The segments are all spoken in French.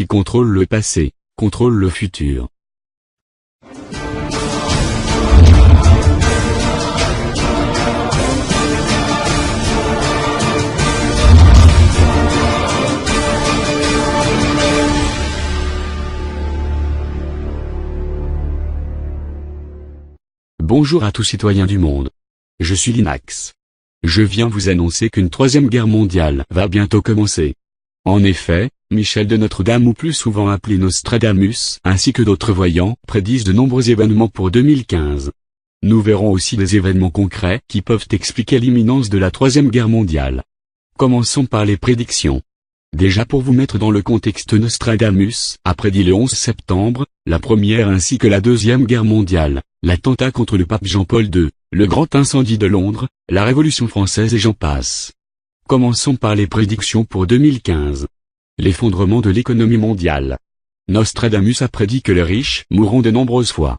qui contrôle le passé, contrôle le futur. Bonjour à tous citoyens du monde. Je suis Linax. Je viens vous annoncer qu'une troisième guerre mondiale va bientôt commencer. En effet, Michel de Notre-Dame, ou plus souvent appelé Nostradamus, ainsi que d'autres voyants, prédisent de nombreux événements pour 2015. Nous verrons aussi des événements concrets qui peuvent expliquer l'imminence de la troisième guerre mondiale. Commençons par les prédictions. Déjà, pour vous mettre dans le contexte, Nostradamus a prédit le 11 septembre, la première ainsi que la deuxième guerre mondiale, l'attentat contre le pape Jean-Paul II, le grand incendie de Londres, la Révolution française et j'en passe. Commençons par les prédictions pour 2015. L'effondrement de l'économie mondiale. Nostradamus a prédit que les riches mourront de nombreuses fois.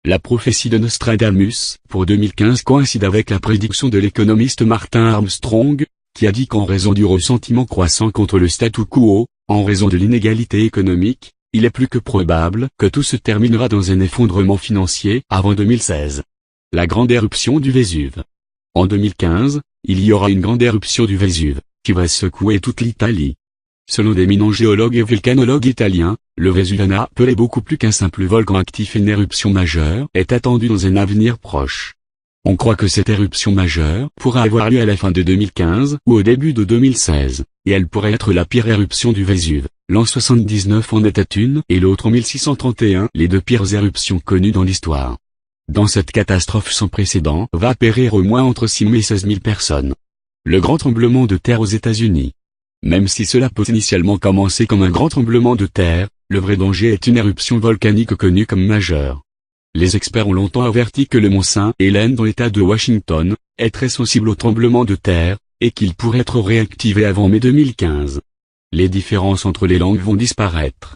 La prophétie de Nostradamus pour 2015 coïncide avec la prédiction de l'économiste Martin Armstrong, qui a dit qu'en raison du ressentiment croissant contre le statu quo, en raison de l'inégalité économique, il est plus que probable que tout se terminera dans un effondrement financier avant 2016. La grande éruption du Vésuve. En 2015, il y aura une grande éruption du Vésuve, qui va secouer toute l'Italie. Selon d'éminents géologues et volcanologues italiens, le Vésuve n'a appelé beaucoup plus qu'un simple volcan actif et une éruption majeure est attendue dans un avenir proche. On croit que cette éruption majeure pourra avoir lieu à la fin de 2015 ou au début de 2016, et elle pourrait être la pire éruption du Vésuve. L'an 79 en était une et l'autre en 1631, les deux pires éruptions connues dans l'histoire. Dans cette catastrophe sans précédent va périr au moins entre 6 000 et 16 000 personnes. Le grand tremblement de terre aux États-Unis. Même si cela peut initialement commencer comme un grand tremblement de terre, le vrai danger est une éruption volcanique connue comme majeure. Les experts ont longtemps averti que le mont Saint-Hélène dans l'État de Washington est très sensible au tremblement de terre, et qu'il pourrait être réactivé avant mai 2015. Les différences entre les langues vont disparaître.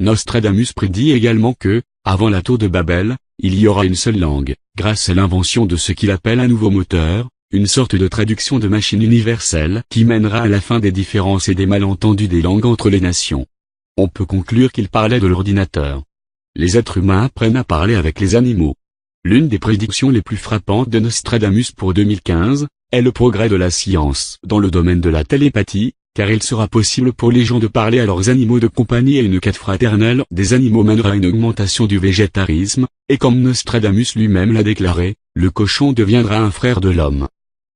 Nostradamus prédit également que, avant la tour de Babel, il y aura une seule langue, grâce à l'invention de ce qu'il appelle un nouveau moteur, une sorte de traduction de machine universelle qui mènera à la fin des différences et des malentendus des langues entre les nations. On peut conclure qu'il parlait de l'ordinateur. Les êtres humains apprennent à parler avec les animaux. L'une des prédictions les plus frappantes de Nostradamus pour 2015 est le progrès de la science dans le domaine de la télépathie, car il sera possible pour les gens de parler à leurs animaux de compagnie et une quête fraternelle des animaux mènera à une augmentation du végétarisme, et comme Nostradamus lui-même l'a déclaré, le cochon deviendra un frère de l'homme.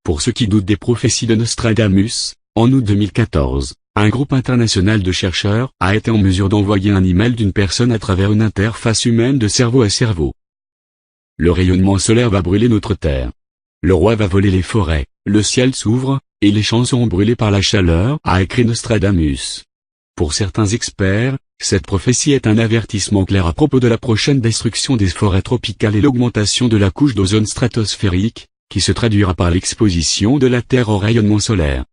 Pour ceux qui doutent des prophéties de Nostradamus, en août 2014, un groupe international de chercheurs a été en mesure d'envoyer un email d'une personne à travers une interface humaine de cerveau à cerveau. Le rayonnement solaire va brûler notre Terre. Le roi va voler les forêts, le ciel s'ouvre, et les champs seront brûlés par la chaleur, a écrit Nostradamus. Pour certains experts, cette prophétie est un avertissement clair à propos de la prochaine destruction des forêts tropicales et l'augmentation de la couche d'ozone stratosphérique, qui se traduira par l'exposition de la Terre au rayonnement solaire.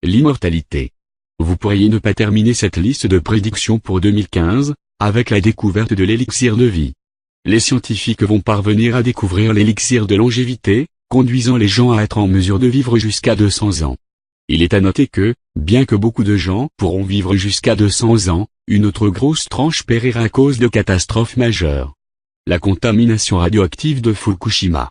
L'immortalité. Vous pourriez ne pas terminer cette liste de prédictions pour 2015, avec la découverte de l'élixir de vie. Les scientifiques vont parvenir à découvrir l'élixir de longévité, conduisant les gens à être en mesure de vivre jusqu'à 200 ans. Il est à noter que, bien que beaucoup de gens pourront vivre jusqu'à 200 ans, une autre grosse tranche périra à cause de catastrophes majeures. La contamination radioactive de Fukushima.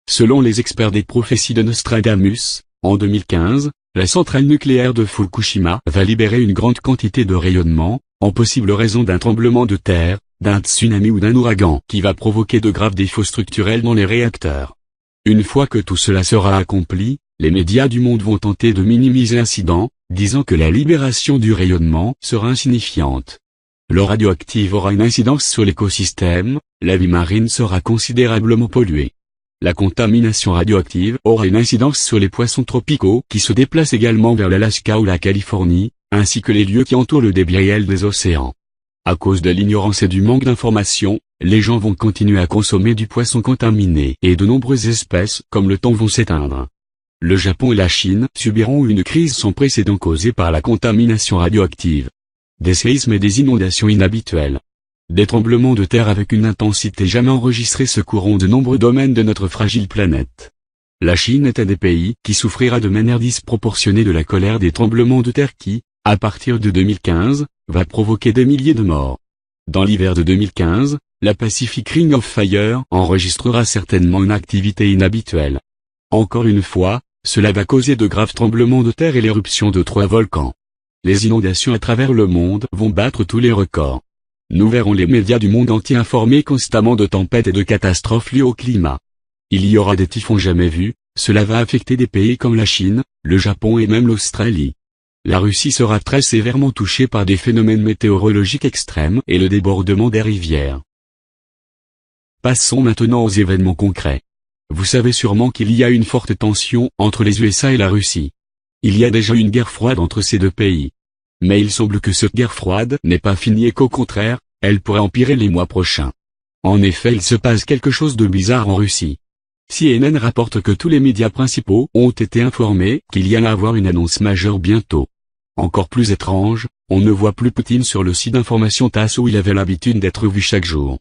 Selon les experts des prophéties de Nostradamus, en 2015, la centrale nucléaire de Fukushima va libérer une grande quantité de rayonnement, en possible raison d'un tremblement de terre, d'un tsunami ou d'un ouragan qui va provoquer de graves défauts structurels dans les réacteurs. Une fois que tout cela sera accompli, les médias du monde vont tenter de minimiser l'incident, disant que la libération du rayonnement sera insignifiante. L'eau radioactive aura une incidence sur l'écosystème, la vie marine sera considérablement polluée. La contamination radioactive aura une incidence sur les poissons tropicaux qui se déplacent également vers l'Alaska ou la Californie, ainsi que les lieux qui entourent le débit réel des océans. À cause de l'ignorance et du manque d'informations, les gens vont continuer à consommer du poisson contaminé et de nombreuses espèces comme le thon vont s'éteindre. Le Japon et la Chine subiront une crise sans précédent causée par la contamination radioactive. Des séismes et des inondations inhabituelles. Des tremblements de terre avec une intensité jamais enregistrée secourront de nombreux domaines de notre fragile planète. La Chine est un des pays qui souffrira de manière disproportionnée de la colère des tremblements de terre qui, à partir de 2015, va provoquer des milliers de morts. Dans l'hiver de 2015, la Pacific Ring of Fire enregistrera certainement une activité inhabituelle. Encore une fois, cela va causer de graves tremblements de terre et l'éruption de 3 volcans. Les inondations à travers le monde vont battre tous les records. Nous verrons les médias du monde entier informés constamment de tempêtes et de catastrophes liées au climat. Il y aura des typhons jamais vus, cela va affecter des pays comme la Chine, le Japon et même l'Australie. La Russie sera très sévèrement touchée par des phénomènes météorologiques extrêmes et le débordement des rivières. Passons maintenant aux événements concrets. Vous savez sûrement qu'il y a une forte tension entre les USA et la Russie. Il y a déjà une guerre froide entre ces deux pays. Mais il semble que cette guerre froide n'est pas finie et qu'au contraire, elle pourrait empirer les mois prochains. En effet, il se passe quelque chose de bizarre en Russie. CNN rapporte que tous les médias principaux ont été informés qu'il y allait avoir une annonce majeure bientôt. Encore plus étrange, on ne voit plus Poutine sur le site d'information TASS où il avait l'habitude d'être vu chaque jour.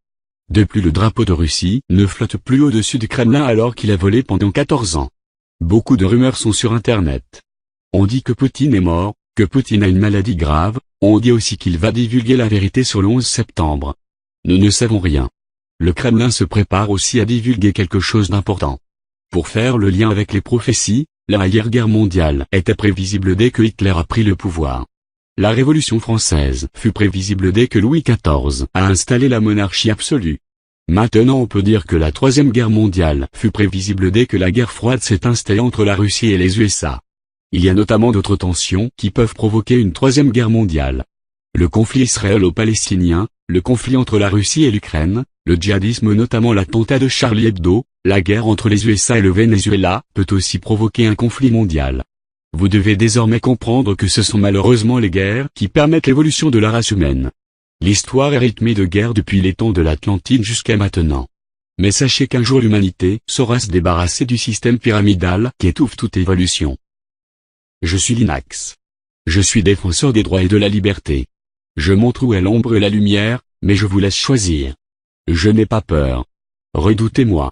Depuis le drapeau de Russie ne flotte plus au-dessus du Kremlin alors qu'il a volé pendant 14 ans. Beaucoup de rumeurs sont sur Internet. On dit que Poutine est mort, que Poutine a une maladie grave, on dit aussi qu'il va divulguer la vérité sur le 11 septembre. Nous ne savons rien. Le Kremlin se prépare aussi à divulguer quelque chose d'important. Pour faire le lien avec les prophéties, la Première Guerre mondiale était prévisible dès que Hitler a pris le pouvoir. La Révolution française fut prévisible dès que Louis XIV a installé la monarchie absolue. Maintenant on peut dire que la Troisième Guerre mondiale fut prévisible dès que la guerre froide s'est installée entre la Russie et les USA. Il y a notamment d'autres tensions qui peuvent provoquer une Troisième Guerre mondiale. Le conflit israélo-palestinien, le conflit entre la Russie et l'Ukraine, le djihadisme notamment l'attentat de Charlie Hebdo, la guerre entre les USA et le Venezuela peut aussi provoquer un conflit mondial. Vous devez désormais comprendre que ce sont malheureusement les guerres qui permettent l'évolution de la race humaine. L'histoire est rythmée de guerres depuis les temps de l'Atlantide jusqu'à maintenant. Mais sachez qu'un jour l'humanité saura se débarrasser du système pyramidal qui étouffe toute évolution. Je suis Linux. Je suis défenseur des droits et de la liberté. Je montre où est l'ombre et la lumière, mais je vous laisse choisir. Je n'ai pas peur. Redoutez-moi.